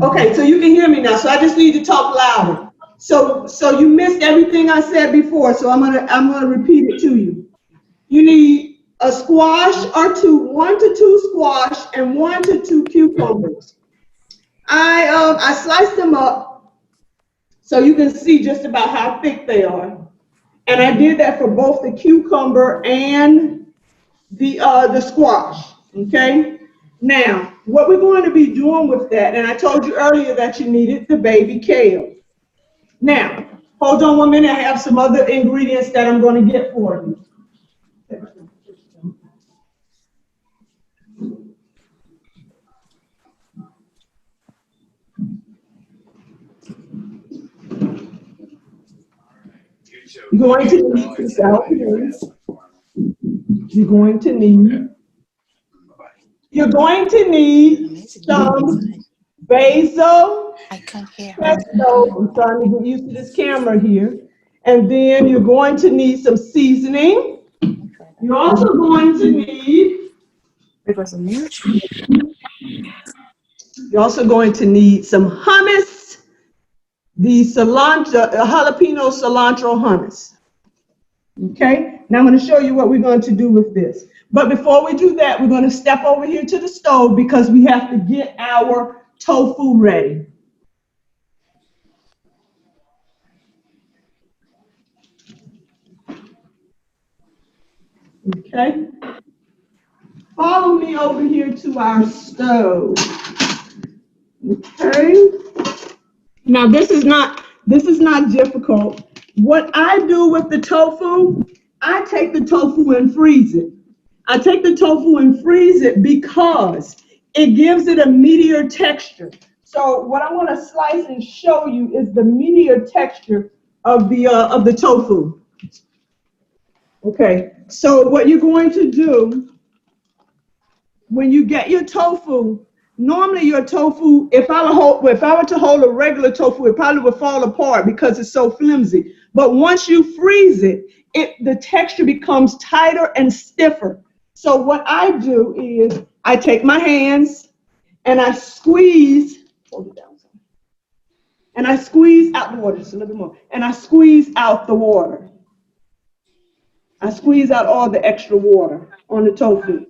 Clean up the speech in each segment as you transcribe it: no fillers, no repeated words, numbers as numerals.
Okay, so you can hear me now. So I just need to talk louder. So you missed everything I said before. So I'm gonna repeat it to you. You need a squash or two, 1 to 2 squash and 1 to 2 cucumbers. I sliced them up so you can see just about how thick they are. And I did that for both the cucumber and the squash. Okay. Now, what we're going to be doing with that, and I told you earlier that you needed the baby kale. Now, hold on 1 minute. I have some other ingredients that I'm going to get for you. You're going to need some sour cream. You're going to need. You're going to need some basil. I can't hear. Pesto. I'm trying to get used to this camera here. And then you're going to need some seasoning. You're also going to need. Because of mute. You're also going to need some hummus, the cilantro, jalapeno cilantro hummus. Okay, now I'm going to show you what we're going to do with this. But before we do that, we're going to step over here to the stove because we have to get our tofu ready. Okay, follow me over here to our stove. Okay, now this is not difficult. What I do with the tofu, I take the tofu and freeze it. I take the tofu and freeze it because it gives it a meatier texture. So what I want to slice and show you is the meatier texture of the tofu. Okay, so what you're going to do when you get your tofu, normally your tofu, if I were to hold a regular tofu, it probably would fall apart because it's so flimsy. But once you freeze it, the texture becomes tighter and stiffer. So what I do is I take my hands and I squeeze, hold it down, and I squeeze out the water just a little bit more, and I squeeze out the water. I squeeze out all the extra water on the tofu.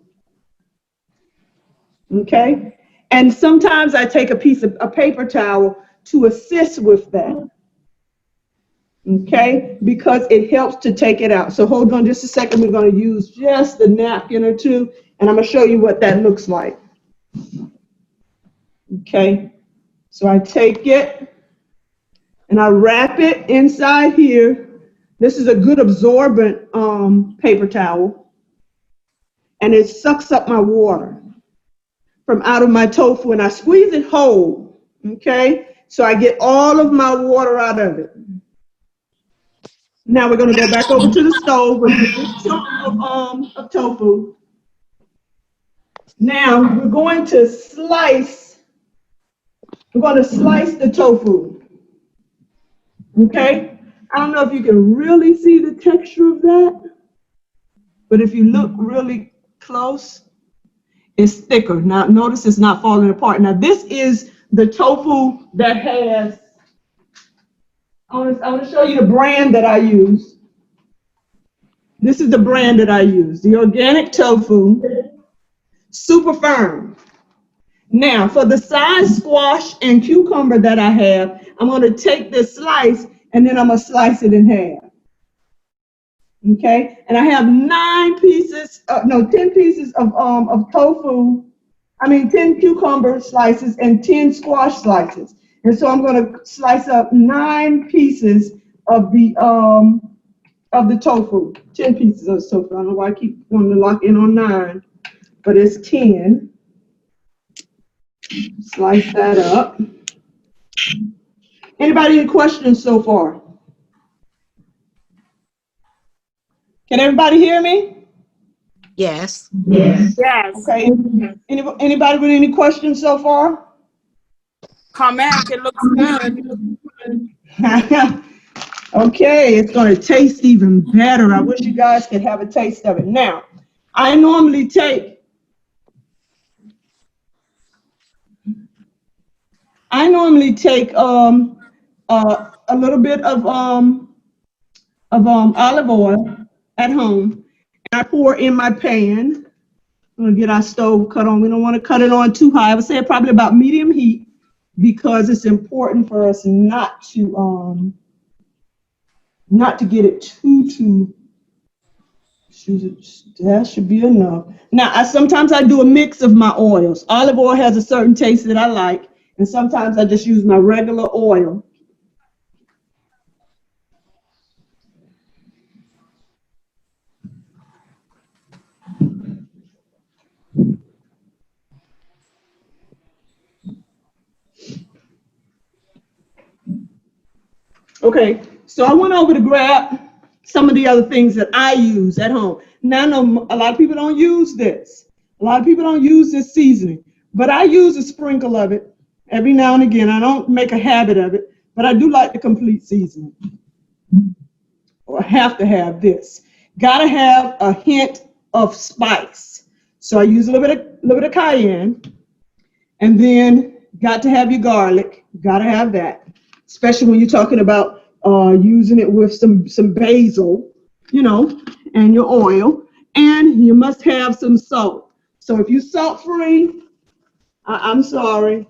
Okay? And sometimes I take a paper towel to assist with that. Okay? Because it helps to take it out. So hold on just a second. We're going to use just a napkin or two, and I'm going to show you what that looks like. Okay? So I take it and I wrap it inside here. This is a good absorbent paper towel, and it sucks up my water from out of my tofu, and I squeeze it whole, okay? So I get all of my water out of it. Now we're gonna go back over to the stove with this chunk of tofu. Now we're going to slice the tofu, okay? I don't know if you can really see the texture of that, but if you look really close, it's thicker. Now notice it's not falling apart. Now this is the tofu that has, I want to show you the brand that I use. This is the brand that I use, the organic tofu, super firm. Now for the size squash and cucumber that I have, I'm going to take this slice and then I'm going to slice it in half. Okay, and I have 10 pieces of tofu. 10 cucumber slices and 10 squash slices. And so I'm going to slice up 9 pieces of the tofu. 10 pieces of tofu. I don't know why I keep wanting to lock in on 9, but it's 10. Slice that up. Anybody any questions so far? Can everybody hear me? Yes. Yes. Okay. Anybody with any questions so far? Comment. It looks good. Okay, it's going to taste even better. I wish you guys could have a taste of it. Now, I normally take I normally take a little bit of olive oil at home. I pour in my pan. I'm gonna get our stove cut on. We don't want to cut it on too high. I would say probably about medium heat because it's important for us not to get it too. That should be enough. Now, sometimes I do a mix of my oils. Olive oil has a certain taste that I like, and sometimes I just use my regular oil. Okay, so I went over to grab some of the other things that I use at home. Now, I know a lot of people don't use this. A lot of people don't use this seasoning, but I use a sprinkle of it every now and again. I don't make a habit of it, but I do like the complete seasoning. Or have to have this. Gotta have a hint of spice. So I use a little bit of cayenne, and then got to have your garlic. Gotta have that, especially when you're talking about using it with some basil, and your oil. And you must have some salt. So if you're salt free, I'm sorry.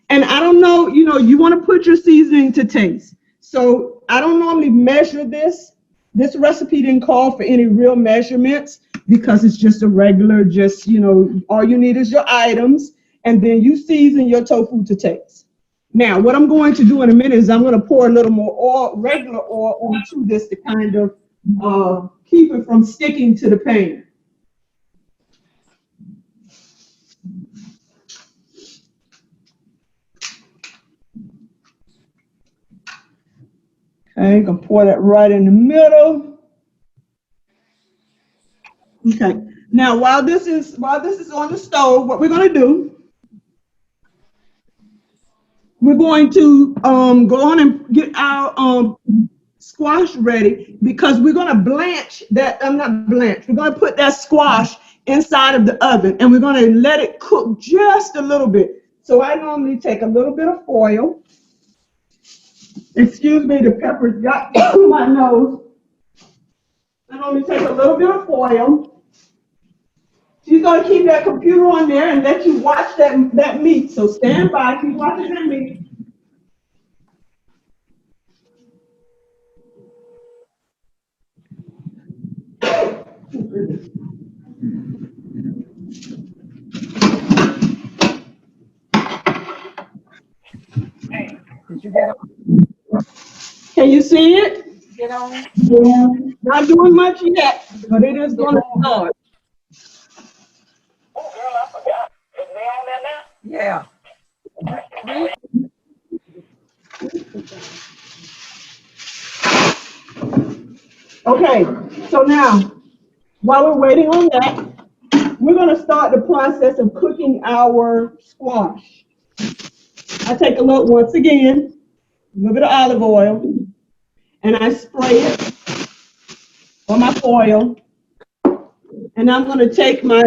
And I don't know, you want to put your seasoning to taste. So I don't normally measure this. This recipe didn't call for any real measurements because it's just a regular, all you need is your items, and then you season your tofu to taste. Now, what I'm going to do in a minute is I'm going to pour a little more oil, regular oil, onto this to kind of keep it from sticking to the pan. Okay, gonna pour that right in the middle. Okay. Now, while this is on the stove, what we're gonna do, we're going to go on and get our squash ready because we're gonna blanch that. Not blanch. We're gonna put that squash inside of the oven and we're gonna let it cook just a little bit. So I normally take a little bit of foil. Excuse me, the peppers got in my nose. I normally take a little bit of foil. She's going to keep that computer on there and let you watch that meat. So stand by, keep watching that meat. Did you get Can you see it? get on? Yeah. Not doing much yet, but it is going to start. Oh, girl, I forgot. Is they on there now? Yeah. Okay, so now, while we're waiting on that, we're going to start the process of cooking our squash. I take once again, a little bit of olive oil, and I spray it on my foil. And I'm going to take my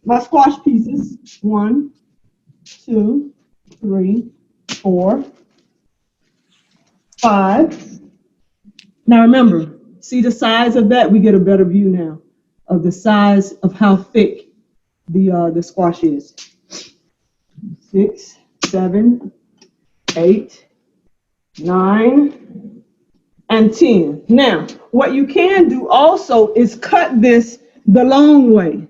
my squash pieces. 1, 2, 3, 4, 5. Now remember, see the size of that? We get a better view now of the size of how thick the squash is. 6, 7, 8, 9, and 10. Now, what you can do also is cut this the long way.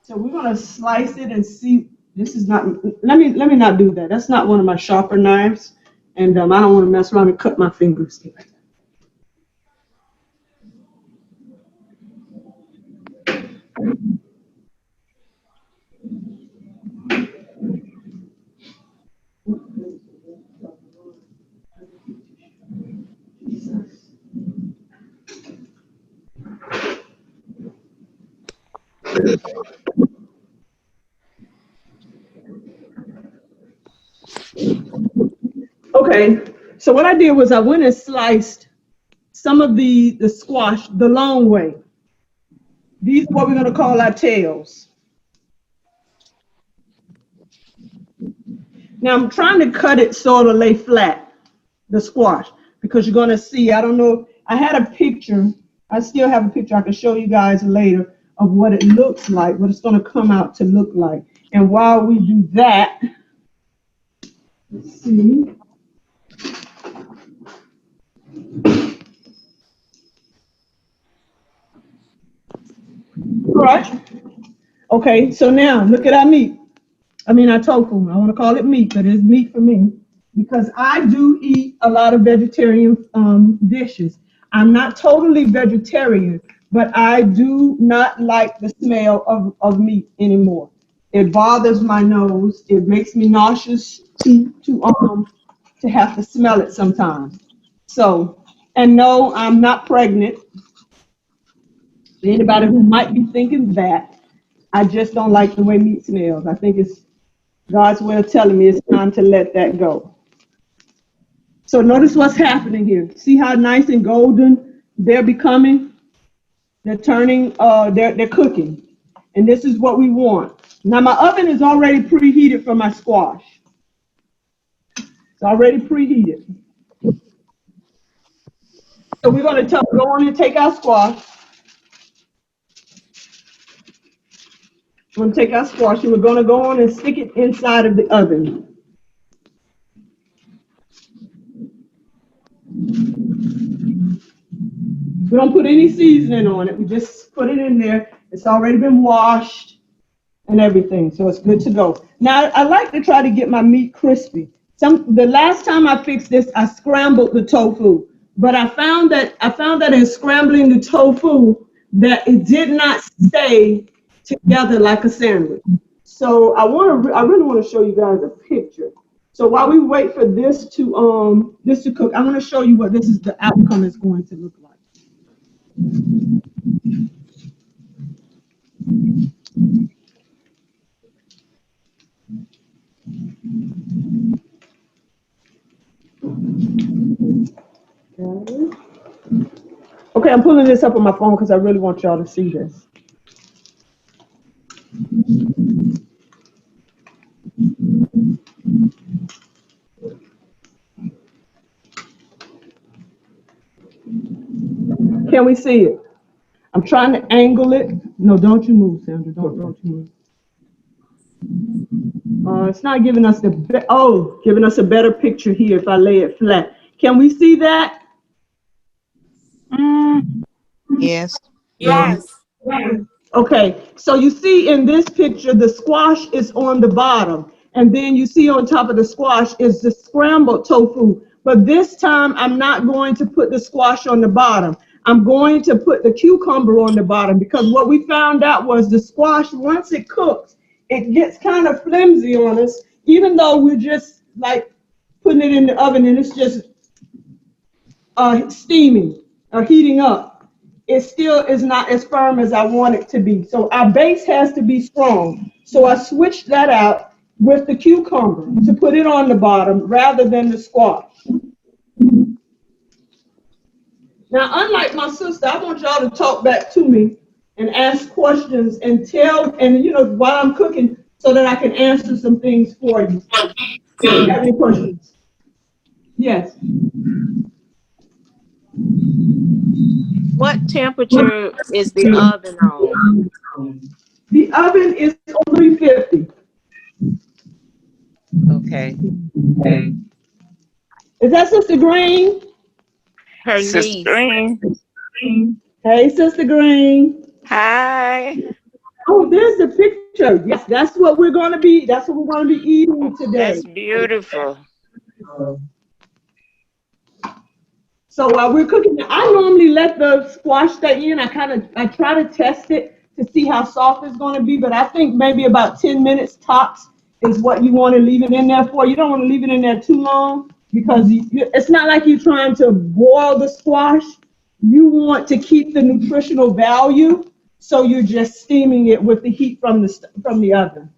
So we're going to slice it and see. This is not, let me not do that. That's not one of my sharper knives. And I don't want to mess around and cut my fingers. Okay, so what I did was I went and sliced some of the squash the long way. These are what we're going to call our tails. Now I'm trying to cut it so it'll lay flat, the squash, because you're gonna see, I don't know, I had a picture, I still have a picture I can show you guys later of what it looks like, what it's gonna come out to look like. And while we do that, let's see. Right. Okay, so now look at our meat. I mean our tofu. I want to call it meat, but it's meat for me because I do eat a lot of vegetarian dishes. I'm not totally vegetarian, but I do not like the smell of meat anymore. It bothers my nose. It makes me nauseous to have to smell it sometimes. So, and no, I'm not pregnant. Anybody who might be thinking that, I just don't like the way meat smells. I think it's God's way of telling me it's time to let that go. So notice what's happening here. See how nice and golden they're becoming? They're turning, they're cooking. And this is what we want. Now my oven is already preheated for my squash. It's already preheated. So we're going to go on and take our squash. We're going to take our squash and we're going to go on and stick it inside of the oven. We don't put any seasoning on it. We just put it in there. It's already been washed and everything, so it's good to go. Now, I like to try to get my meat crispy. The last time I fixed this, I scrambled the tofu, but I found that in scrambling the tofu that it did not stay together like a sandwich. So I really want to show you guys a picture. So while we wait for this to cook, I'm going to show you what the outcome is going to look like. Okay, I'm pulling this up on my phone because I really want y'all to see this. Can we see it? I'm trying to angle it. No, don't you move, Sandra. Don't you move. It's not giving us giving us a better picture here if I lay it flat. Can we see that? Yes. Yes. Okay, so you see in this picture, the squash is on the bottom, and then you see on top of the squash is the scrambled tofu. But this time, I'm not going to put the squash on the bottom. I'm going to put the cucumber on the bottom because what we found out was the squash, once it cooks, it gets kind of flimsy on us, even though we're just like putting it in the oven and it's just steaming or heating up. It still is not as firm as I want it to be. So our base has to be strong. So I switched that out with the cucumber to put it on the bottom rather than the squash. Now, unlike my sister, I want y'all to talk back to me and ask questions and while I'm cooking so that I can answer some things for you. Do you have any questions? Yes. What temperature is the oven on? The oven is on 350. Okay. Is that Sister Green? Her Sister niece. Green. Hey, Sister Green. Hi. Oh, there's the picture. Yes, that's what we're going to be. That's what we're going to be eating today. That's beautiful. So while we're cooking, I normally let the squash stay in. I try to test it to see how soft it's going to be, but I think maybe about 10 minutes tops is what you want to leave it in there for. You don't want to leave it in there too long because it's not like you're trying to boil the squash. You want to keep the nutritional value, so you're just steaming it with the heat from the oven.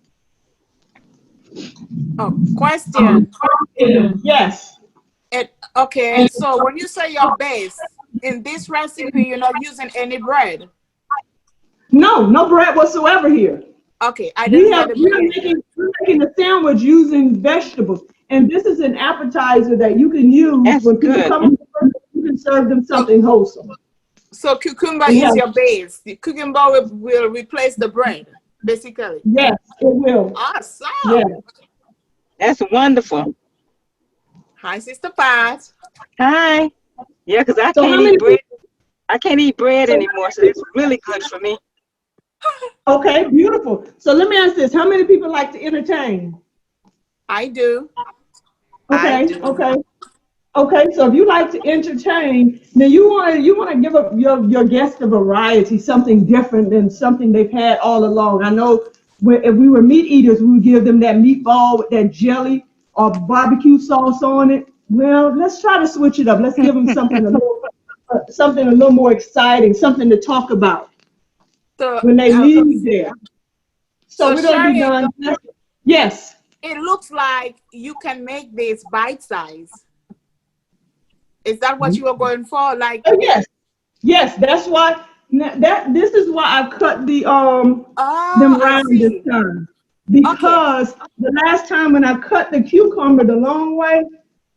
Oh, question. Yes. Okay, so when you say your base, in this recipe, you're not using any bread? No bread whatsoever here. Okay, I didn't get it. We're making a sandwich using vegetables. And this is an appetizer that you can use That's when people good. come. You can serve them something wholesome. So cucumber And is your base. The cucumber will replace the bread, basically. yes, it will. Awesome. Yes. That's wonderful. Hi, Sister Pat. Hi. Yeah, because I So can't how many eat bread. I can't eat bread anymore, so it's really good for me. Okay, beautiful. So let me ask this. How many people like to entertain? I do. Okay, I do. okay. Okay, so if you like to entertain, then you want to give up your guest a variety, something different than something they've had all along. I know if we were meat eaters, we would give them that meatball with that jelly or barbecue sauce on it. Well, let's try to switch it up. Let's give them something a little more exciting, something to talk about So, when they leave there. So we're gonna be Sherry, done. Yes. it looks like you can make this bite size. Is that what you were going for? Like, Oh, yes. That's why this is why I cut them I round this see. time, Okay. because the last time when I cut the cucumber the long way,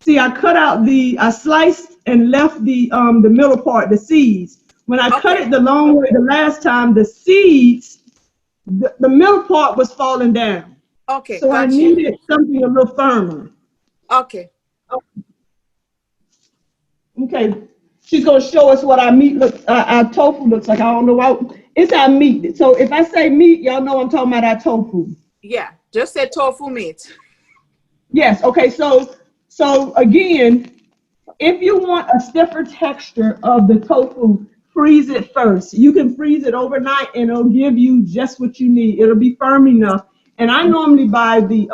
see, I sliced and left the middle part, the seeds. When I cut Okay. it the long way the last time, the seeds, the middle part was falling down. Okay. So I Gotcha. needed something a little firmer. Okay. Okay, she's gonna show us what our tofu looks like. I don't know why it's our meat. So if I say meat, y'all know I'm talking about our tofu. Yeah. Just say tofu meat. Yes. Okay. So again, if you want a stiffer texture of the tofu, freeze it first. You can freeze it overnight, and it'll give you just what you need. It'll be firm enough. And I normally buy the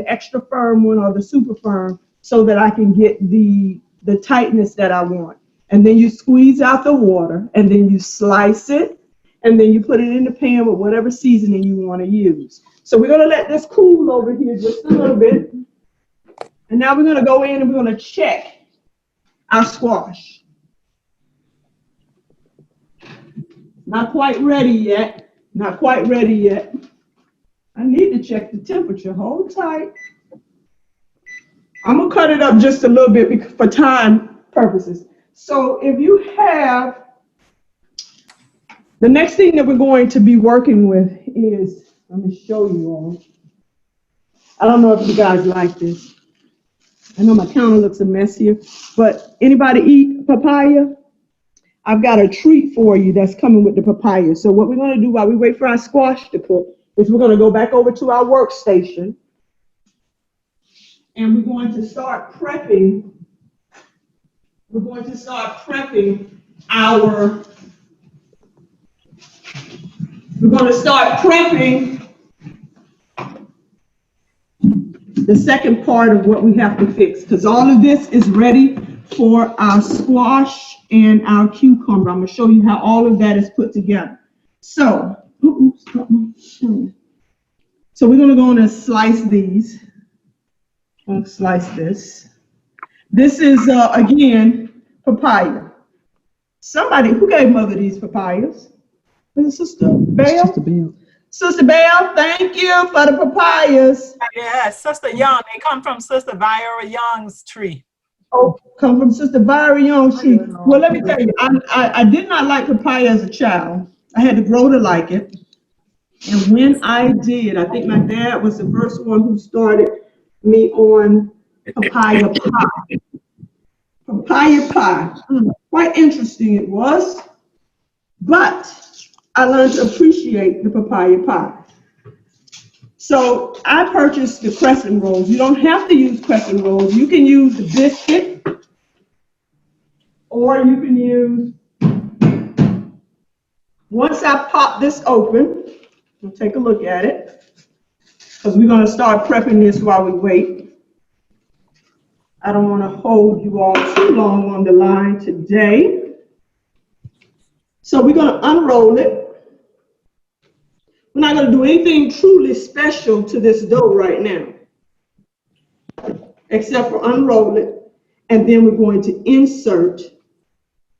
extra firm one or the super firm so that I can get the tightness that I want. And then you squeeze out the water, and then you slice it, and then you put it in the pan with whatever seasoning you want to use. So we're gonna let this cool over here just a little bit. And now we're gonna go in and we're gonna check our squash. Not quite ready yet. Not quite ready yet. I need to check the temperature. Hold tight. I'm gonna cut it up just a little bit for time purposes. So if you have, the next thing that we're going to be working with is, let me show you all. I don't know if you guys like this. I know my counter looks a mess here, but anybody eat papaya? I've got a treat for you that's coming with the papaya. So what we're going to do while we wait for our squash to cook is we're going to go back over to our workstation, and we're going to start prepping. We're going to start prepping our. We're going to start prepping the second part of what we have to fix, because all of this is ready for our squash and our cucumber. I'm going to show you how all of that is put together. So, we're going to go in and slice these. I'm going to slice this. This is, again, papaya. Somebody, who gave Mother these papayas? Is it Sister Belle? Sister Belle. Sister Belle, thank you for the papayas. Yeah, Sister Young. They come from Sister Viola Young's tree. Oh, come from Sister Viola Young's tree. Well, let me tell you, I did not like papaya as a child. I had to grow to like it. And when I did, I think my dad was the first one who started me on papaya pie. Papaya pie. Quite interesting it was. But I learned to appreciate the papaya pie. So I purchased the crescent rolls. You don't have to use crescent rolls. You can use the biscuit, or you can use, once I pop this open, we'll take a look at it, because we're going to start prepping this while we wait. I don't want to hold you all too long on the line today. So we're going to unroll it. We're not going to do anything truly special to this dough right now, except for unroll it, and then we're going to insert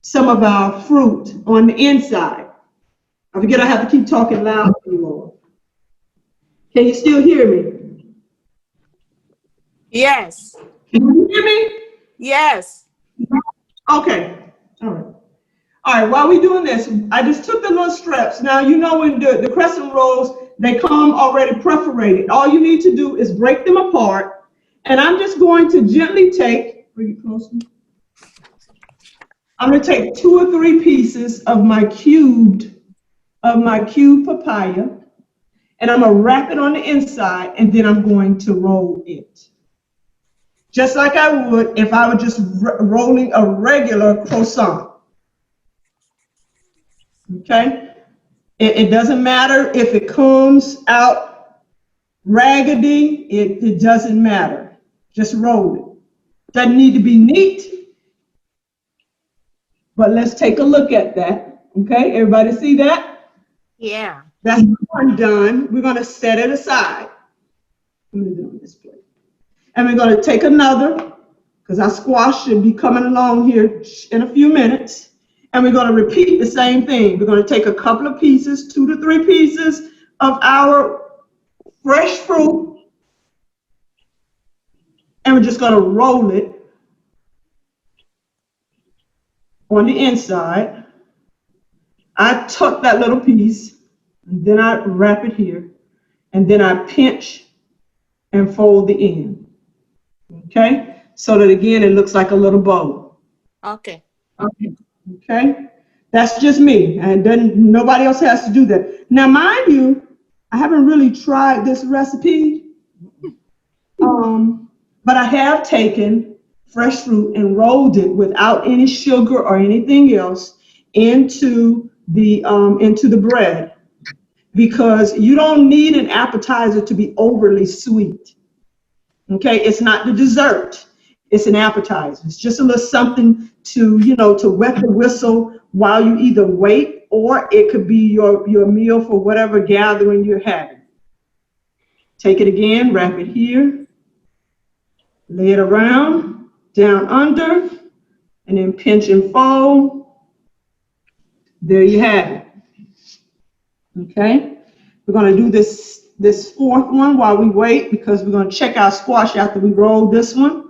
some of our fruit on the inside. I forget I have to keep talking loud for you all. Can you still hear me? Yes. Can you hear me? Yes. Okay. All right. All right, while we're doing this, I just took the little strips. Now, you know when the crescent rolls, they come already perforated. All you need to do is break them apart. And I'm just going to gently bring it closer. I'm going to take 2 or 3 pieces of my cubed papaya, and I'm going to wrap it on the inside, and then I'm going to roll it. Just like I would if I were just rolling a regular croissant. Okay? It doesn't matter if it comes out raggedy, it doesn't matter. Just roll it. Doesn't need to be neat, but let's take a look at that. Okay, everybody see that? Yeah. That's one done. We're going to set it aside. Let me leave it on this plate. And we're going to take another, because our squash should be coming along here in a few minutes. And we're going to repeat the same thing. We're going to take a couple of pieces, 2 to 3 pieces of our fresh fruit, and we're just going to roll it on the inside. I tuck that little piece, and then I wrap it here, and then I pinch and fold the end. Okay? So that again, it looks like a little bow. Okay. Okay? That's just me, and then nobody else has to do that. Now, mind you, I haven't really tried this recipe, but I have taken fresh fruit and rolled it without any sugar or anything else into the bread, because you don't need an appetizer to be overly sweet. Okay, it's not the dessert. It's an appetizer. It's just a little something to, to wet the whistle while you either wait, or it could be your meal for whatever gathering you're having. Take it again, wrap it here, lay it around, down under, and then pinch and fold. There you have it. Okay, we're going to do this fourth one while we wait, because we're going to check our squash after we roll this one.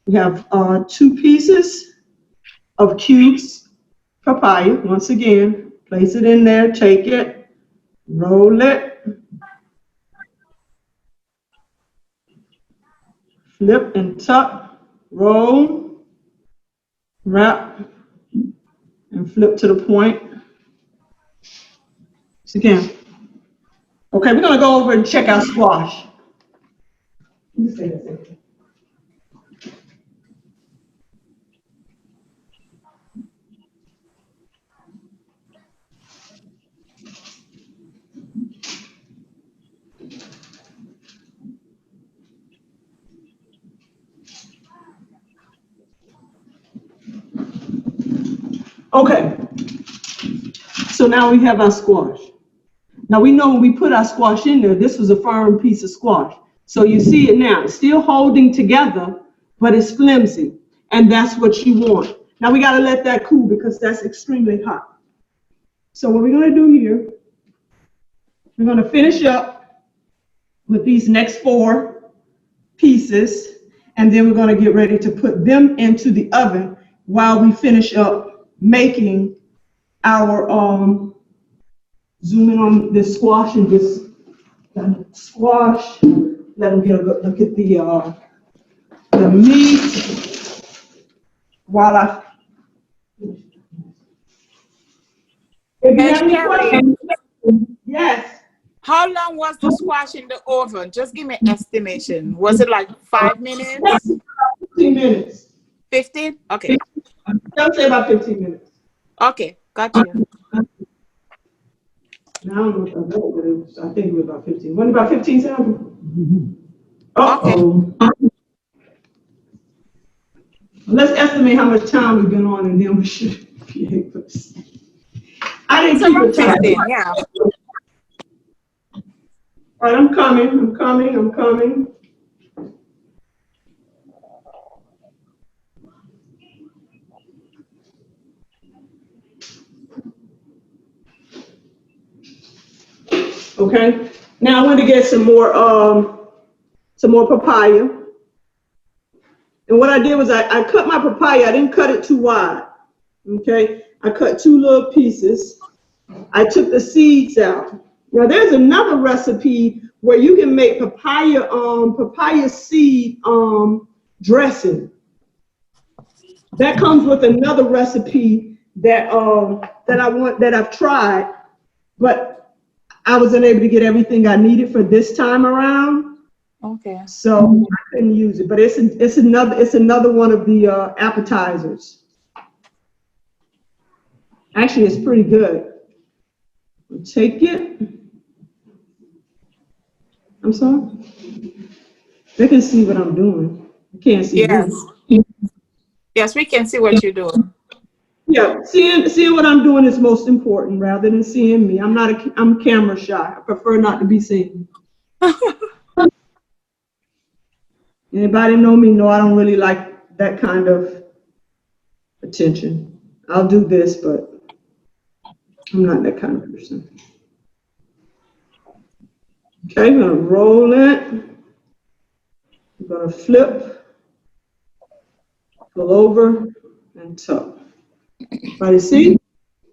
We have 2 pieces of cubes papaya. Once again, place it in there, take it, roll it, flip and tuck, roll, wrap, and flip to the point. So again. Okay, we're going to go over and check our squash. Okay, so now we have our squash. Now we know when we put our squash in there, this was a firm piece of squash. So you see it now, it's still holding together, but it's flimsy. And that's what you want. Now we got to let that cool, because that's extremely hot. So what we're going to do here, we're going to finish up with these next 4 pieces, and then we're going to get ready to put them into the oven while we finish up making our zoom in on this squash and just squash. Let them get a look at the meat while I. If you have any questions, yes. How long was the squash in the oven? Just give me an estimation. Was it like 5 minutes? 15 minutes. 15? Okay. I'll say about 15 minutes. Okay, got you. Now, I don't know if I know, but it was, I think it was about 15. Wasn't it about 15 seconds? Uh-oh. Let's estimate how much time we've been on, and then we should be able to see. I didn't keep it time. 15, yeah. All right, I'm coming. Okay, Now I want to get some more papaya. And what I did was I cut my papaya. I didn't cut it too wide. Okay, I cut 2 little pieces. I took the seeds out. Now there's another recipe where you can make papaya seed dressing. That comes with another recipe that I've tried, but I wasn't able to get everything I needed for this time around. Okay. So I couldn't use it. But it's another one of the appetizers. Actually, it's pretty good. I'll take it. I'm sorry. They can see what I'm doing. I can't see Yes. me. Yes, we can see what you're doing. Yeah, seeing what I'm doing is most important rather than seeing me. I'm camera shy. I prefer not to be seen. Anybody know me? No, I don't really like that kind of attention. I'll do this, but I'm not that kind of person. Okay, I'm gonna roll it. I'm gonna flip, pull over, and tuck. Everybody see?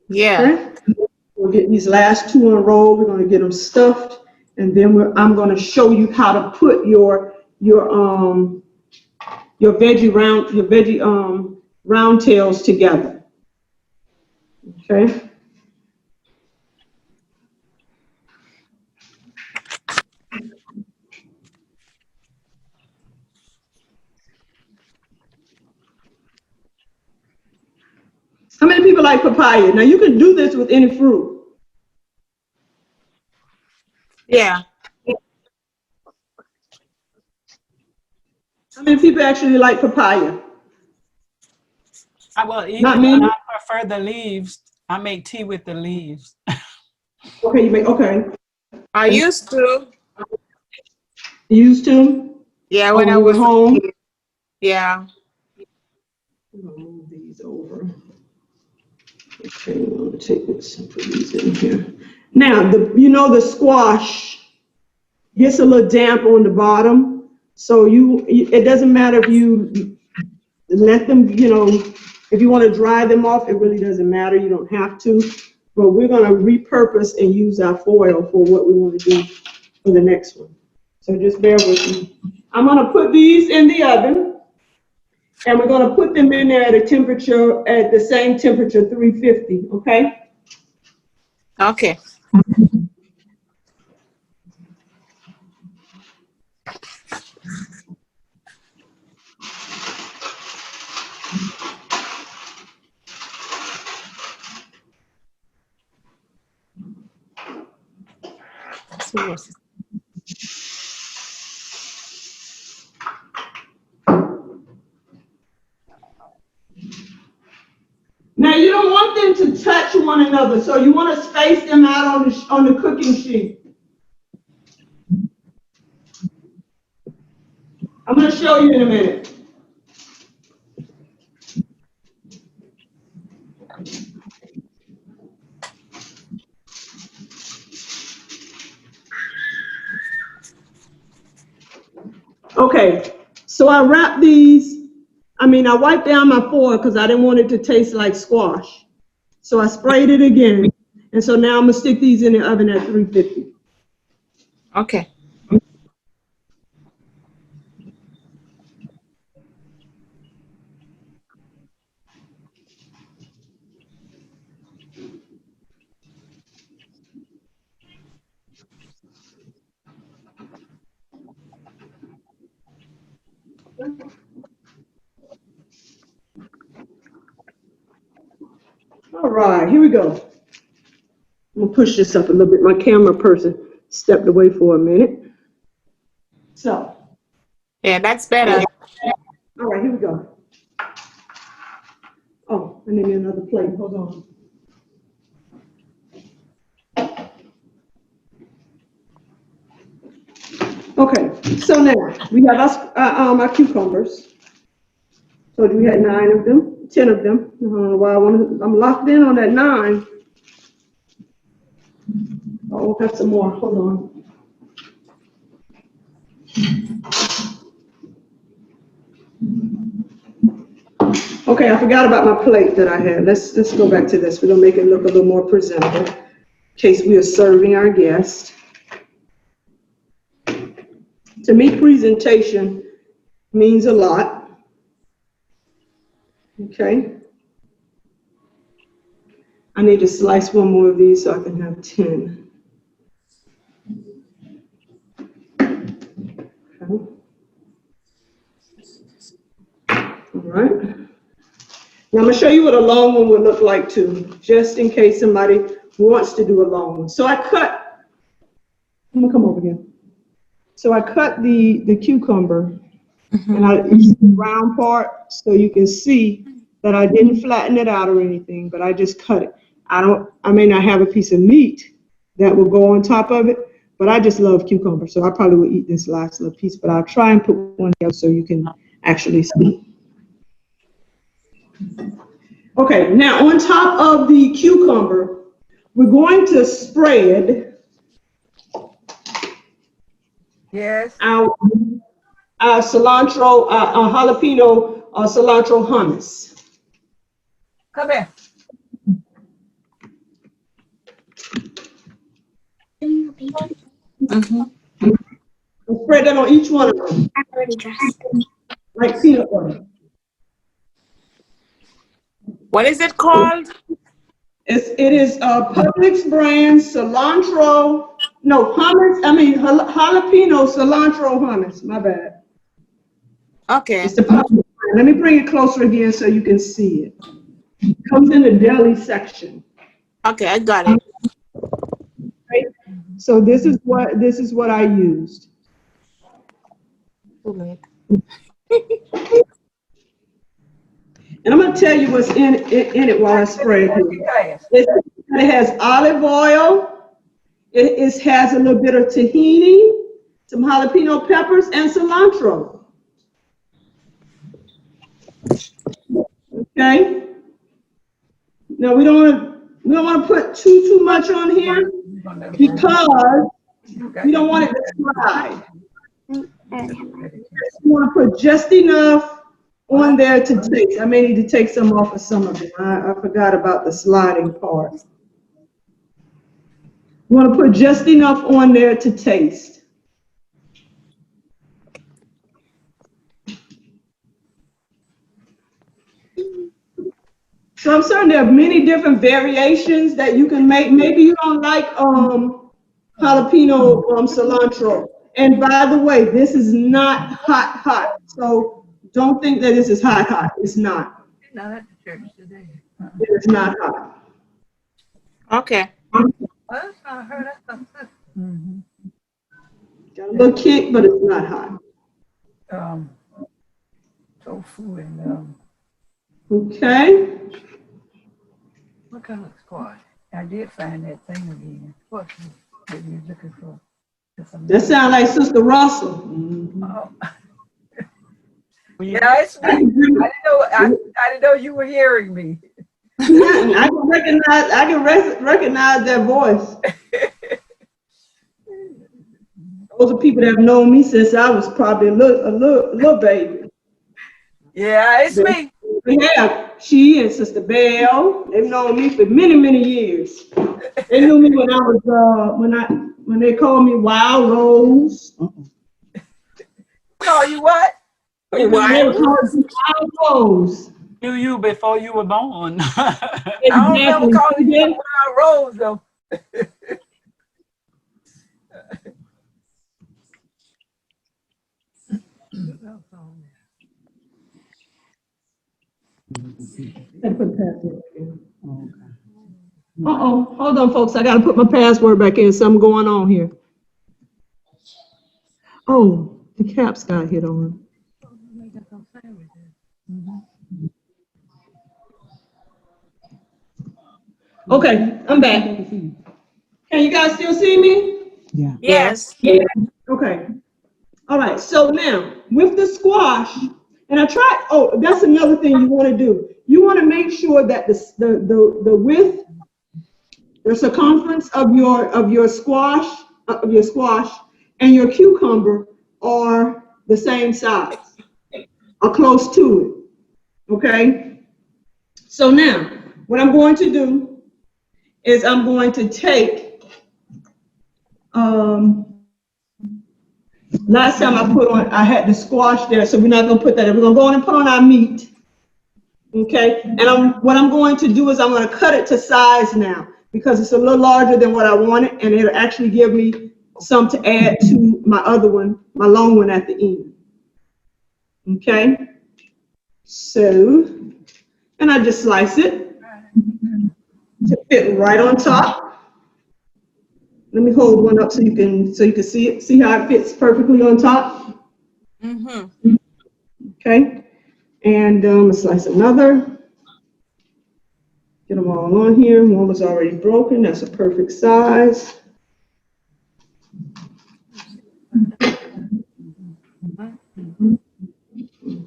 Yeah. Okay. We'll get these last 2 unrolled. We're gonna get them stuffed, and then I'm gonna show you how to put your veggie round tails together. Okay. How many people like papaya? Now you can do this with any fruit. Yeah. How many people actually like papaya? I will eat Not it, many. but I prefer the leaves. I make tea with the leaves. Okay, you make, okay. I used to. Used to? Yeah, when I you were was home? Yeah. I'm gonna move these over. Okay, I'm gonna take this and put these in here. Now, the squash gets a little damp on the bottom, so it doesn't matter if you let them, if you want to dry them off, it really doesn't matter. You don't have to, but we're gonna repurpose and use our foil for what we want to do for the next one. So just bear with me. I'm gonna put these in the oven, and we're gonna put them in there at the same temperature, 350, okay? Okay. Now you don't want them to touch one another, so you want to space them out on the cooking sheet. I'm going to show you in a minute. Okay, so I wrap these. I wiped down my foil because I didn't want it to taste like squash. So I sprayed it again. And so now I'm going to stick these in the oven at 350. Okay. All right, here we go. I'm going to push this up a little bit. My camera person stepped away for a minute. So. Yeah, that's better. All right, here we go. Oh, I need another plate. Hold on. Okay, so now we have our cucumbers. So we had 9 of them, 10 of them. I don't know why I'm locked in on that 9. Oh, we'll have some more. Hold on. Okay, I forgot about my plate that I had. Let's go back to this. We're gonna make it look a little more presentable in case we are serving our guests. To me, presentation means a lot. Okay. I need to slice one more of these so I can have 10. Okay. All right. Now I'm gonna show you what a long one would look like too, just in case somebody wants to do a long one. So I cut, I'm gonna come over here. So I cut the cucumber and I use the round part so you can see that I didn't flatten it out or anything, but I just cut it. I may not have a piece of meat that will go on top of it, but I just love cucumber. So I probably will eat this last little piece, but I'll try and put one here so you can actually see. Okay, now on top of the cucumber, we're going to spread our cilantro, our jalapeno cilantro hummus. Come here. We'll spread that on each one of them. I'm already dressed. Like peanut butter. What is it called? It is Publix brand cilantro, no, hummus, jalapeno cilantro hummus, my bad. Okay. It's the Publix brand. Let me bring it closer again so you can see it. It comes in the deli section. Okay, I got it. Right? So this is what I used. And I'm going to tell you what's in it while I spread it. It has olive oil. It has a little bit of tahini, some jalapeno peppers, and cilantro. Okay. Now we don't want to put too much on here because we don't want it to slide. We want to put just enough on there to taste. I may need to take some off of some of them. I forgot about the sliding part. You want to put just enough on there to taste. So I'm certain there are many different variations that you can make. Maybe you don't like jalapeno cilantro. And by the way, this is not hot. So don't think that this is hot. It's not. Not at the church today. It is not hot. Okay. Well, I heard that stuff. Got a little kick, but it's not hot. Tofu and Okay. what kind of squash? I did find that thing again. What that you're looking for? That sounds like Sister Russell. Oh. Yeah, it's me. I didn't know you were hearing me. I can recognize that voice. Those are people that have known me since I was probably a little baby. Yeah, it's me. Yeah, she and Sister Belle, they've known me for many years. They knew me when I was when they called me Wild Rose. Call you what? Wild Rose. Knew you before you were born. I don't remember calling you Wild Rose though. Hold on, folks. I gotta put my password back in. Something going on here. Oh, the caps got hit on. Okay, I'm back. Can you guys still see me? Yeah. Yes. Yeah. Okay. All right. So now with the squash, and that's another thing you want to do. You want to make sure that the width, the circumference of your squash and your cucumber are the same size or close to it. Okay. So now, what I'm going to do is I'm going to take, last time I had the squash there, so we're not gonna put that in. We're gonna go on and put on our meat. Okay, and what I'm going to do is I'm gonna cut it to size now because it's a little larger than what I wanted, and it'll actually give me some to add to my other one, my long one at the end. Okay, so, and I just slice it to fit right on top. Let me hold one up so you can see it. See how it fits perfectly on top? Mm-hmm. Okay, and let's slice another. Get them all on here. One was already broken. That's a perfect size.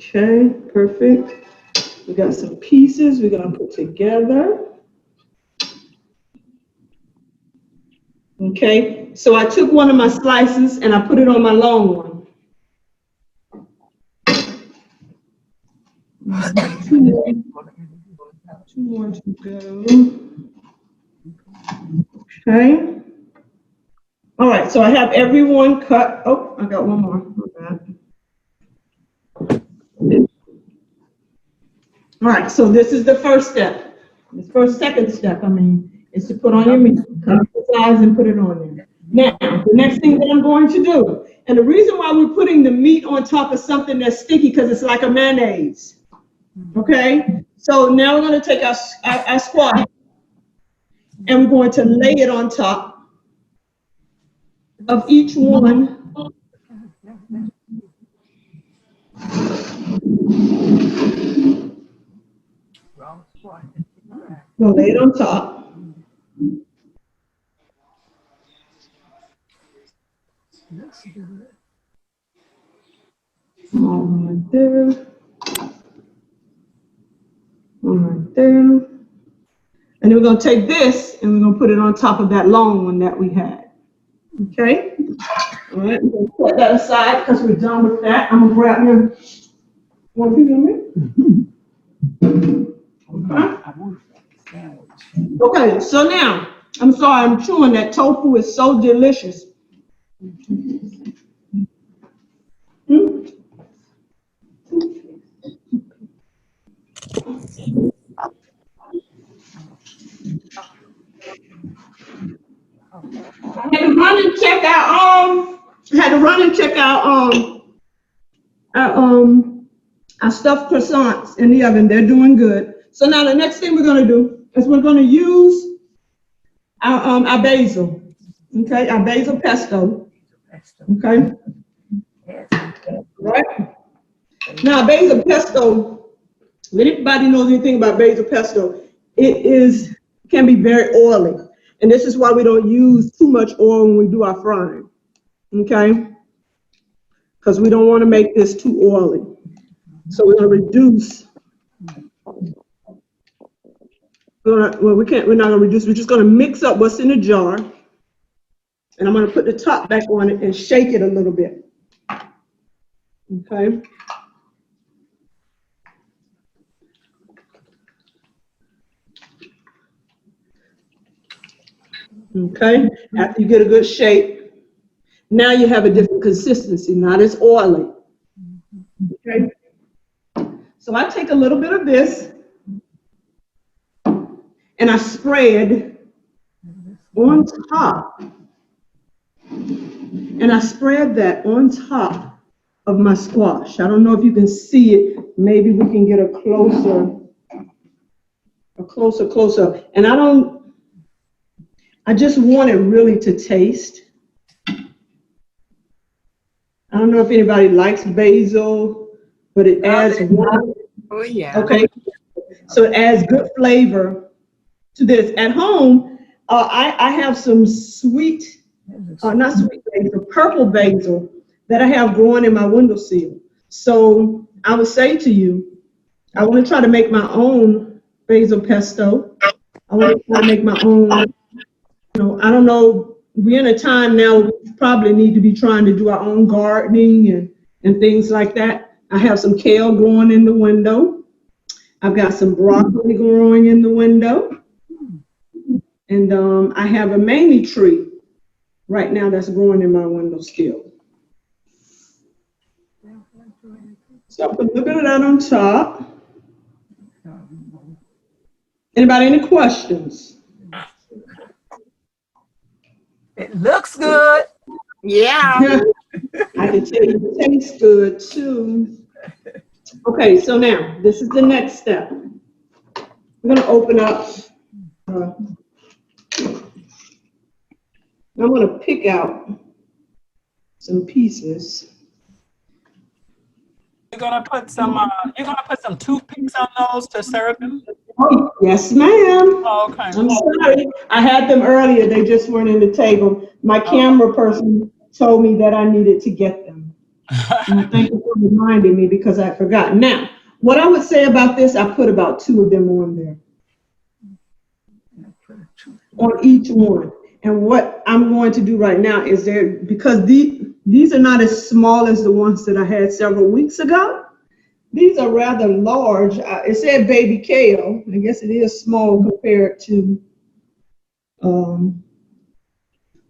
Okay, perfect. We got some pieces we're gonna put together. Okay, so I took one of my slices and I put it on my long one. Two more to go. Okay. All right, so I have everyone cut. Oh, I got one more. All right, so this is the first step. Second step, is to put on your meat, cut the size and put it on there. Now, the next thing that I'm going to do, and the reason why we're putting the meat on top of something that's sticky, because it's like a mayonnaise. Okay, so now we're going to take our squash and we're going to lay it on top of each one. We'll lay it on top. One right there. One right there. And then we're going to take this and we're going to put it on top of that long one that we had. Okay? All right, we're going to put that aside because we're done with that. I'm going to grab your one piece of meat. Okay, so now, I'm sorry, I'm chewing. That tofu is so delicious. I had to run and check our stuffed croissants in the oven. They're doing good. So now the next thing we're going to do is we're going to use our basil. Okay, our basil pesto. Okay. Right. Now basil pesto, if anybody knows anything about basil pesto, it can be very oily. And this is why we don't use too much oil when we do our frying, okay? Because we don't want to make this too oily. So we're going to reduce. We're not going to reduce. We're just going to mix up what's in the jar. And I'm going to put the top back on it and shake it a little bit, okay? Okay, after you get a good shape, now you have a different consistency, not as oily. Okay, so I take a little bit of this and I spread on top, and I spread that on top of my squash. I don't know if you can see it. Maybe we can get a closer. And I just want it really to taste. I don't know if anybody likes basil, but it adds one. Oh, yeah. Okay, so it adds good flavor to this. At home, I have some sweet, not sweet basil, purple basil that I have growing in my windowsill. So I would say to you, I want to try to make my own basil pesto. I want to try to make my own. I don't know, we're in a time now we probably need to be trying to do our own gardening and things like that. I have some kale growing in the window. I've got some broccoli growing in the window. And I have a mamie tree right now that's growing in my window still. So I put a little bit of that on top. Anybody any questions? It looks good. Yeah. I can tell you it tastes good too. Okay, so now this is the next step. I'm gonna open up. I'm gonna pick out some pieces. You're gonna put some toothpicks on those to serve them? Oh, yes, ma'am. Oh, okay. I'm sorry. I had them earlier. They just weren't in the table. My camera person told me that I needed to get them. And thank you for reminding me because I forgot. Now, what I would say about this, I put about 2 of them on there. On each one. And what I'm going to do right now is because these are not as small as the ones that I had several weeks ago. These are rather large. It said baby kale. I guess it is small compared to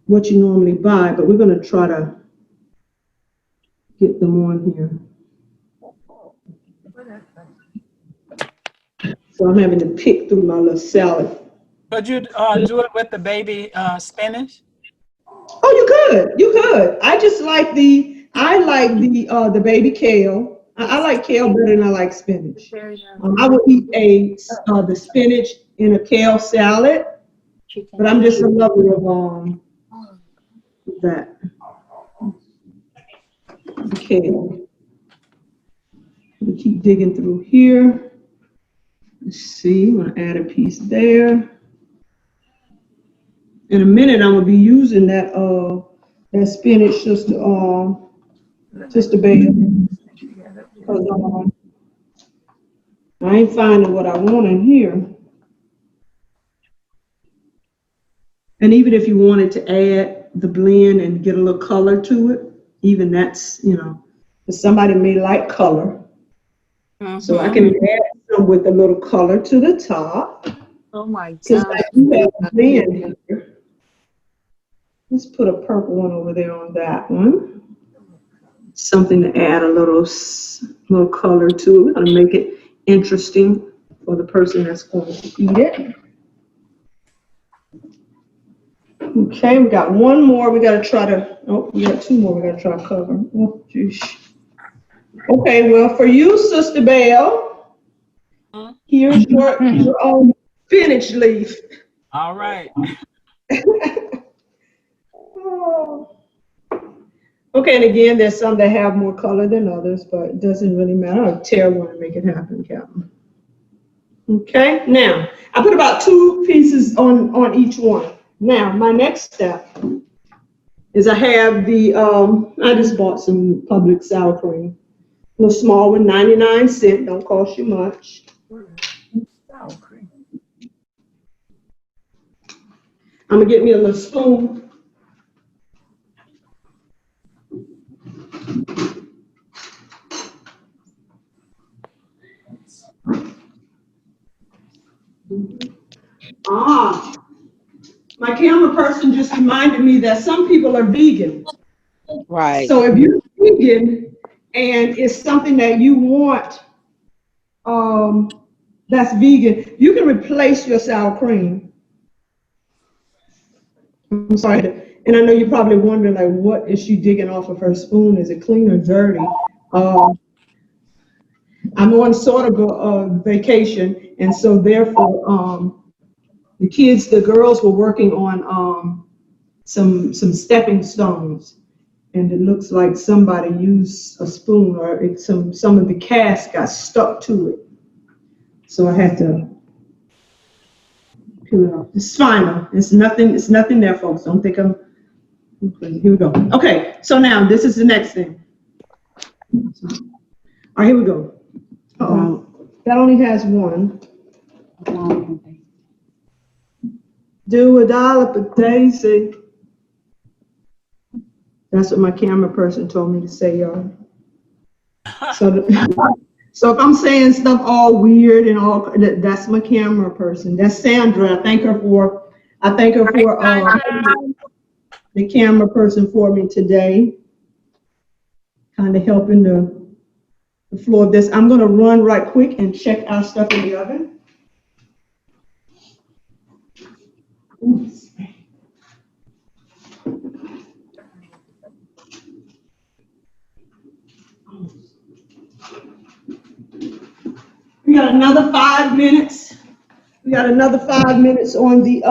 what you normally buy, but we're going to try to get them on here. So I'm having to pick through my little salad. Could you do it with the baby spinach? Oh, you could. I like the baby kale. I like kale better than I like spinach. I would eat the spinach in a kale salad, but I'm just a lover of that kale. I'm gonna keep digging through here. Let's see, I'm gonna add a piece there. In a minute, I'm gonna be using that spinach just to bake. I ain't finding what I want in here. And even if you wanted to add the blend and get a little color to it, even that's, because somebody may like color. So I can add some with a little color to the top. Oh my Since God. I do have a blend here. Let's put a purple one over there on that one. Something to add a little color to it. We're going to make it interesting for the person that's going to eat it. Okay, we got one more. We got to try to, we got 2 more we got to try to cover. Oh, geez. Okay, well, for you, Sister Belle, here's your own spinach leaf. All right. Oh. Okay, and again, there's some that have more color than others, but it doesn't really matter. I'll tear one and make it happen, Captain. Okay, now, I put about 2 pieces on each one. Now, my next step is I have I just bought some Publix sour cream. A little small one, 99 cents, don't cost you much. Sour cream. I'm gonna get me a little spoon. My camera person just reminded me that some people are vegan. Right. So if you're vegan and it's something that you want that's vegan, you can replace your sour cream. I'm sorry. And I know you're probably wondering, like, what is she digging off of her spoon? Is it clean or dirty? I'm on sort of a vacation, and so therefore, the girls were working on some stepping stones, and it looks like somebody used a spoon, or some of the cast got stuck to it. So I had to peel it off. It's fine though. It's nothing there, folks. Don't think I'm crazy. Here we go. Okay, so now this is the next thing. All right, here we go. That only has one. Do $1 per Daisy. That's what my camera person told me to say, y'all. So So if I'm saying stuff all weird and all, that's my camera person. That's Sandra. I thank her for the camera person for me today. Kind of helping the flow of this. I'm gonna run right quick and check our stuff in the oven. Oops. We got another 5 minutes. We got another 5 minutes on the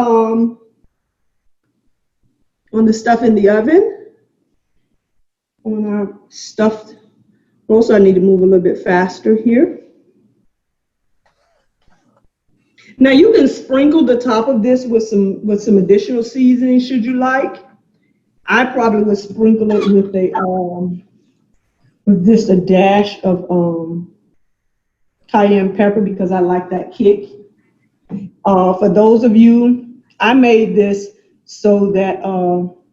stuff in the oven. On our stuffed. Also, I need to move a little bit faster here. Now you can sprinkle the top of this with some additional seasoning should you like. I probably would sprinkle it with just a dash of cayenne pepper because I like that kick. For those of you, I made this so that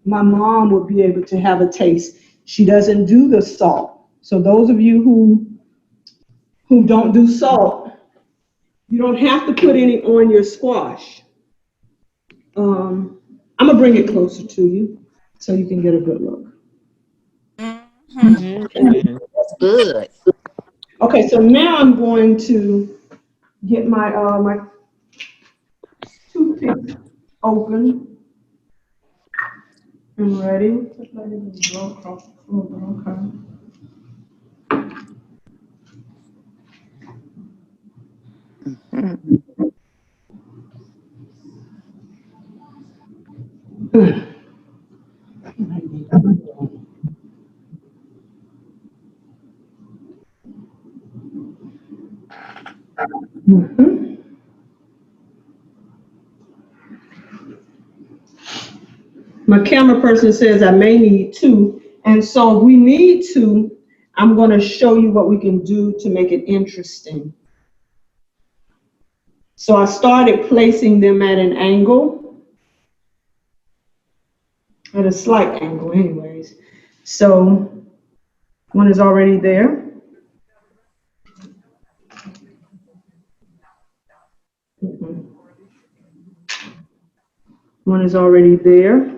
my mom would be able to have a taste. She doesn't do the salt. So those of you who don't do salt, you don't have to put any on your squash. I'm gonna bring it closer to you so you can get a good look. That's good. Okay, so now I'm going to get my my toothpick open and ready. Just let it blow across the floor, okay. My camera person says I may need 2, and so if we need 2, I'm going to show you what we can do to make it interesting. So I started placing them at an angle, at a slight angle anyways. So one is already there. One is already there.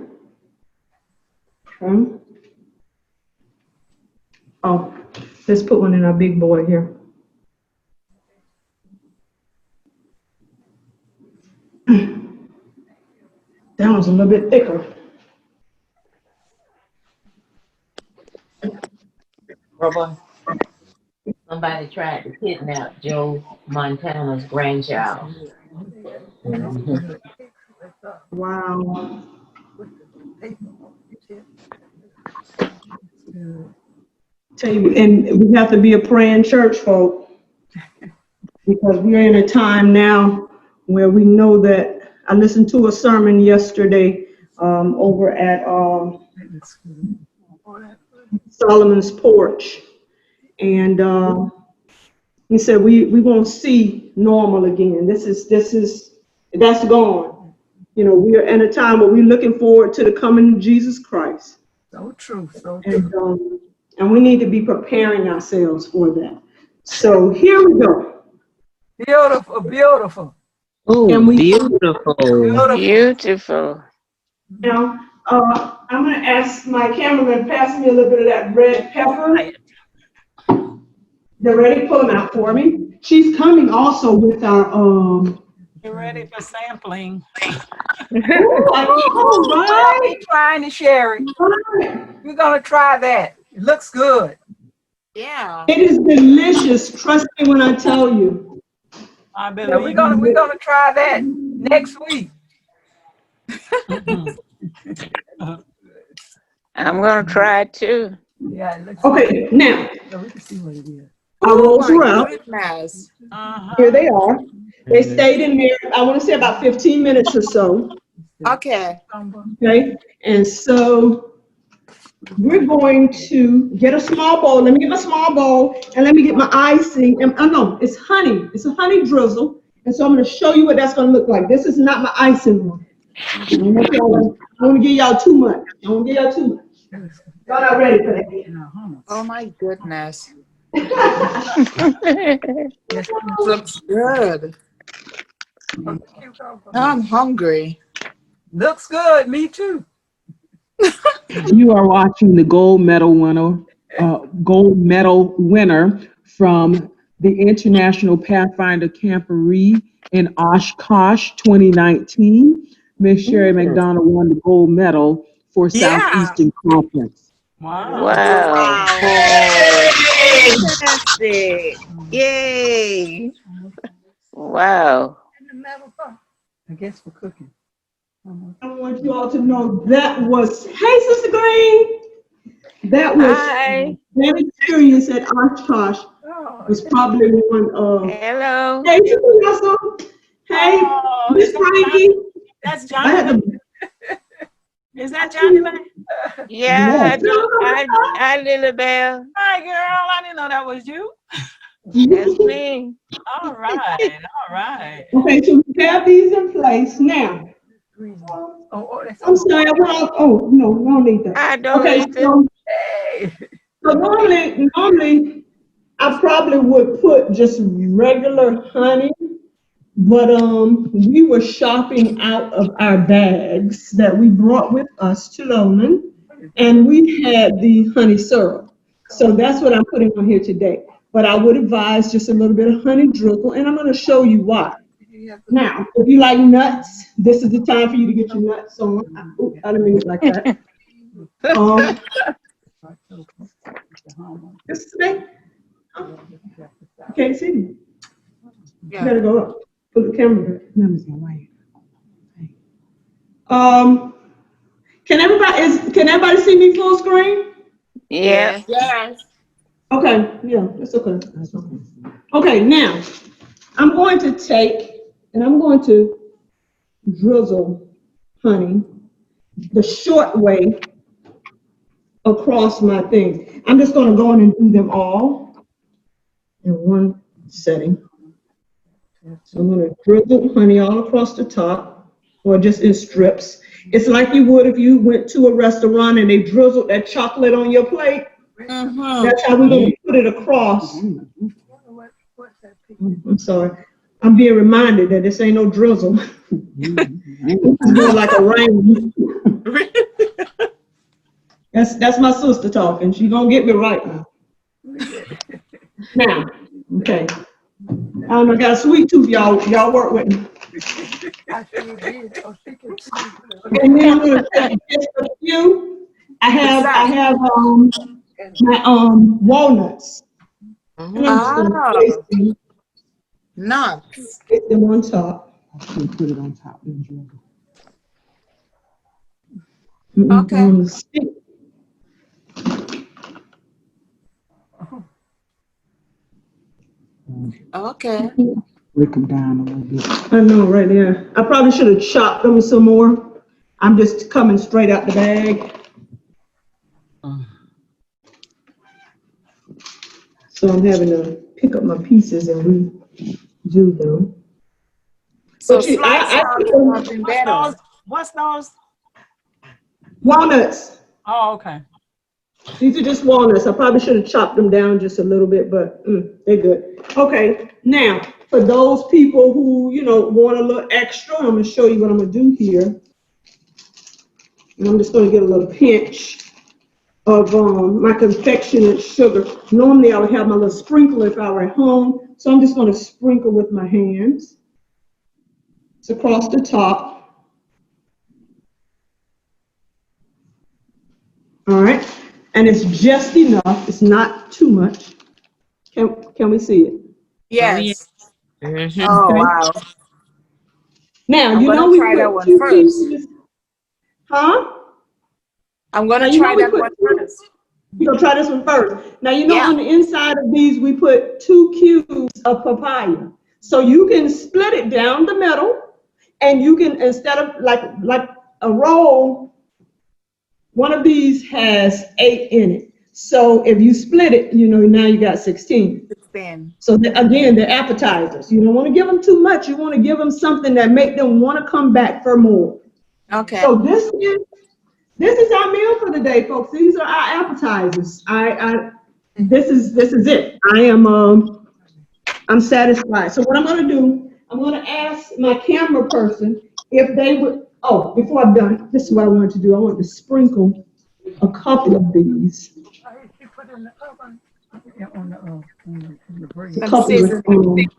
Okay. Oh, let's put one in our big boy here. That one's a little bit thicker. Brother, somebody tried to kidnap Joe Montana's grandchild. Wow. Tell you, and we have to be a praying church, folk, because we're in a time now where we know that. I listened to a sermon yesterday over at Solomon's Porch, and he said we won't see normal again. That's gone. You know, we are in a time where we're looking forward to the coming of Jesus Christ. So true, so true. And we need to be preparing ourselves for that. So here we go. Beautiful, beautiful. Oh, Beautiful. Beautiful. Now, I'm going to ask my cameraman to pass me a little bit of that red pepper. They're ready, pull them out for me. She's coming also with our Get ready for sampling. all right. Trying to share it. We're gonna try that. It looks good. Yeah. It is delicious. Trust me when I tell you. I Yeah, believe we're gonna try that next week. I'm going to try it too. Yeah, it looks Okay, now so we can see what it is. our rolls are out. Goodness. Here they are. They stayed in there, I want to say about 15 minutes or so. Okay. Okay, and so we're going to get a small bowl. Let me get my small bowl and let me get my icing. And, oh no, it's honey. It's a honey drizzle. And so I'm going to show you what that's going to look like. This is not my icing one. I don't want to give y'all too much. Y'all not ready for that yet. Oh my goodness. Yes, Looks good. please. I'm hungry. Looks good. Me too. You are watching the gold medal winner from the International Pathfinder Camporee in Oshkosh 2019. Miss Sherry McDonald won the gold medal for Yeah. Southeastern Conference. Wow. Wow. Wow. Fantastic. Yay. Wow. In the metal pot. I guess for cooking. I want you all to know that was, hey, Sister Green, that was Hi. that experience at Oshkosh Oh, was probably one of, Hello. hey, Sister Russell, hey, Oh, Miss Frankie. that's I had Johnny. to, Is that Johnny? Yeah, yes. hi, Lily Bell. Hi, girl. I didn't know that was you. That's me. All right. All right. Okay, so we have these in place now. that's I'm sorry, oh, no, we don't need that. I don't Okay, need so, Hey. so normally, I probably would put just regular honey, but we were shopping out of our bags that we brought with us to Loman, and we had the honey syrup. So that's what I'm putting on here today. But I would advise just a little bit of honey drizzle, and I'm going to show you why. Now, if you like nuts, this is the time for you to get your nuts on. Oops, I didn't mean it like that. This is today. You can't see me. You gotta go up. Put the camera back. Can everybody see me full screen? Yeah. Yes. Okay, yeah, that's okay. That's okay. Okay, now I'm going to take and I'm going to drizzle honey the short way across my things. I'm just going to go in and do them all in one setting. So I'm going to drizzle honey all across the top, or just in strips. It's like you would if you went to a restaurant and they drizzled that chocolate on your plate. Mm-hmm. That's how we're going to put it across. I'm sorry. I'm being reminded that this ain't no drizzle. It's more like a rain. That's my sister talking. She gonna get me right now. Now, okay. I don't know, I got a sweet tooth, y'all. Y'all work with me. I sure did. Oh, she can see. And then I'm gonna take just a few. I have my walnuts. And I'm just gonna place them, Nuts. get them on top. I'll put it on top. Okay. On the stick. Okay. Break them down a little bit. I know, right there. I probably should have chopped them some more. I'm just coming straight out the bag. So I'm having to pick up my pieces and redo them. So But slice out something better. What's those? Walnuts. Oh, okay. These are just walnuts. I probably should have chopped them down just a little bit, but they're good. Okay, now for those people who, want a little extra, I'm gonna show you what I'm gonna do here. And I'm just gonna get a little pinch of my confectionate sugar. Normally I would have my little sprinkler if I were at home. So I'm just gonna sprinkle with my hands. It's across the top. All right. And it's just enough. It's not too much. Can we see it? Yes. Mm-hmm. Oh, Okay. wow. Now, I'm gonna we try that put one 2 first. pieces. Huh? I'm going Now, to try that one first. You're going to try this one first. Now, Yeah. on the inside of these, we put 2 cubes of papaya. So you can split it down the middle, and you can, instead of like a roll, one of these has 8 in it. So if you split it, now you got 16. 16. So again, they're appetizers. You don't want to give them too much. You want to give them something that make them want to come back for more. Okay. So this is our meal for the day, folks. These are our appetizers. this is it. I'm satisfied. So what I'm gonna do, I'm gonna ask my camera person if they would, oh, before I'm done, this is what I wanted to do. I want to sprinkle a couple of these. She put it in the oven. Yeah, on the bread. A Some couple of, seasoning.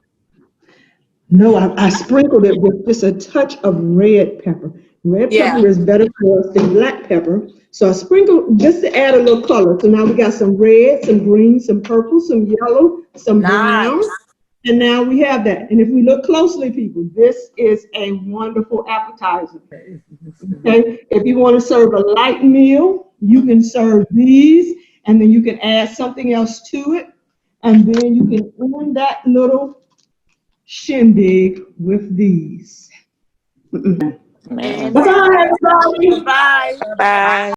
no, I sprinkled it with just a touch of red pepper. Red Yeah. pepper is better for us than black pepper. So I sprinkled just to add a little color. So now we got some red, some green, some purple, some yellow, some brown. Nice. And now we have that. And if we look closely, people, this is a wonderful appetizer. Okay? If you want to serve a light meal, you can serve these, and then you can add something else to it. And then you can end that little shindig with these. And Bye-bye, everybody. bye. Bye.